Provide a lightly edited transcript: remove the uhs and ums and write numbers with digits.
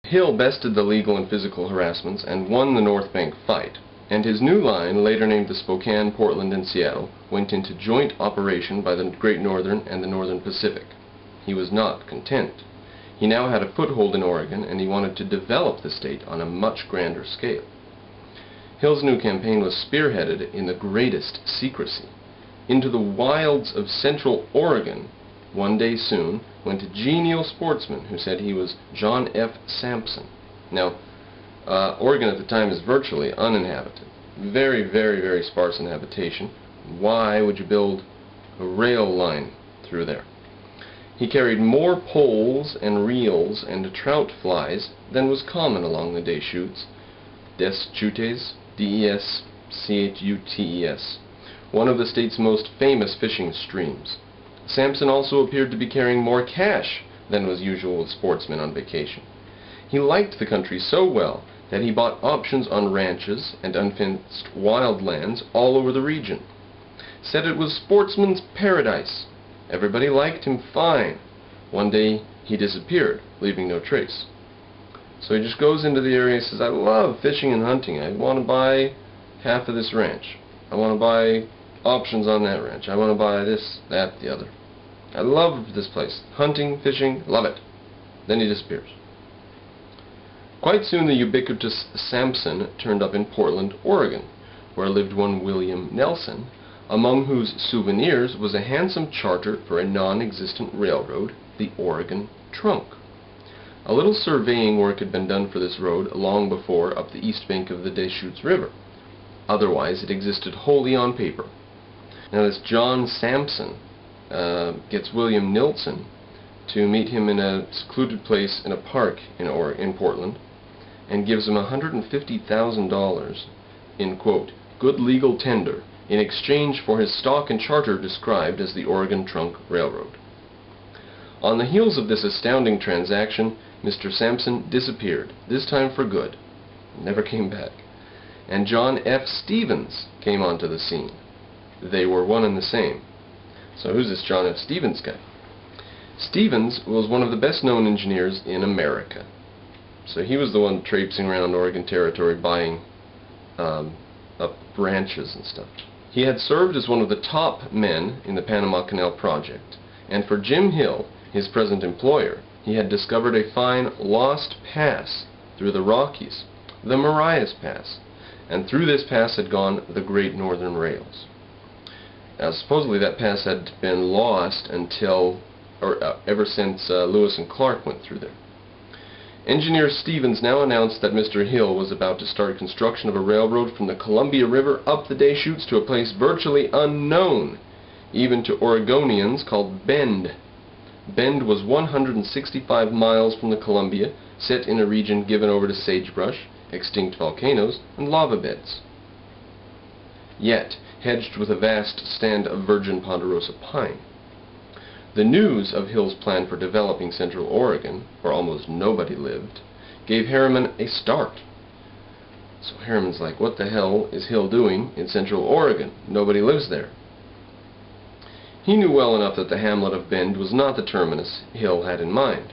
Hill bested the legal and physical harassments and won the North Bank fight, and his new line, later named the Spokane, Portland, and Seattle, went into joint operation by the Great Northern and the Northern Pacific. He was not content. He now had a foothold in Oregon, and he wanted to develop the state on a much grander scale. Hill's new campaign was spearheaded in the greatest secrecy. Into the wilds of central Oregon, one day soon, went a genial sportsman who said he was John F. Sampson. Now, Oregon at the time is virtually uninhabited. Very, very, very sparse in habitation. Why would you build a rail line through there? He carried more poles and reels and trout flies than was common along the Deschutes. Deschutes, D-E-S-C-H-U-T-E-S, one of the state's most famous fishing streams. Sampson also appeared to be carrying more cash than was usual with sportsmen on vacation. He liked the country so well that he bought options on ranches and unfenced wild lands all over the region. Said it was sportsman's paradise. Everybody liked him fine. One day he disappeared, leaving no trace. So he just goes into the area and says, I love fishing and hunting. I want to buy half of this ranch. I want to buy options on that ranch. I want to buy this, that, the other. I love this place. Hunting, fishing, love it. Then he disappears. Quite soon the ubiquitous Sampson turned up in Portland, Oregon, where lived one William Nelson, among whose souvenirs was a handsome charter for a non-existent railroad, the Oregon Trunk. A little surveying work had been done for this road long before up the east bank of the Deschutes River. Otherwise it existed wholly on paper. Now this John Sampson gets William Nilsson to meet him in a secluded place in a park in Portland, and gives him $150,000 in, quote, good legal tender in exchange for his stock and charter described as the Oregon Trunk Railroad. On the heels of this astounding transaction, Mr. Sampson disappeared, this time for good. Never came back. And John F. Stevens came onto the scene. They were one and the same. So who's this John F. Stevens guy? Stevens was one of the best-known engineers in America. So he was the one traipsing around Oregon Territory buying up ranches and stuff. He had served as one of the top men in the Panama Canal Project, and for Jim Hill, his present employer, he had discovered a fine lost pass through the Rockies, the Marias Pass, and through this pass had gone the Great Northern Rails. Now supposedly that pass had been lost until, ever since Lewis and Clark went through there. Engineer Stevens now announced that Mr. Hill was about to start construction of a railroad from the Columbia River up the Deschutes to a place virtually unknown, even to Oregonians, called Bend. Bend was 165 miles from the Columbia, set in a region given over to sagebrush, extinct volcanoes, and lava beds, yet hedged with a vast stand of virgin ponderosa pine. The news of Hill's plan for developing Central Oregon, where almost nobody lived, gave Harriman a start. So Harriman's like, what the hell is Hill doing in Central Oregon? Nobody lives there. He knew well enough that the hamlet of Bend was not the terminus Hill had in mind.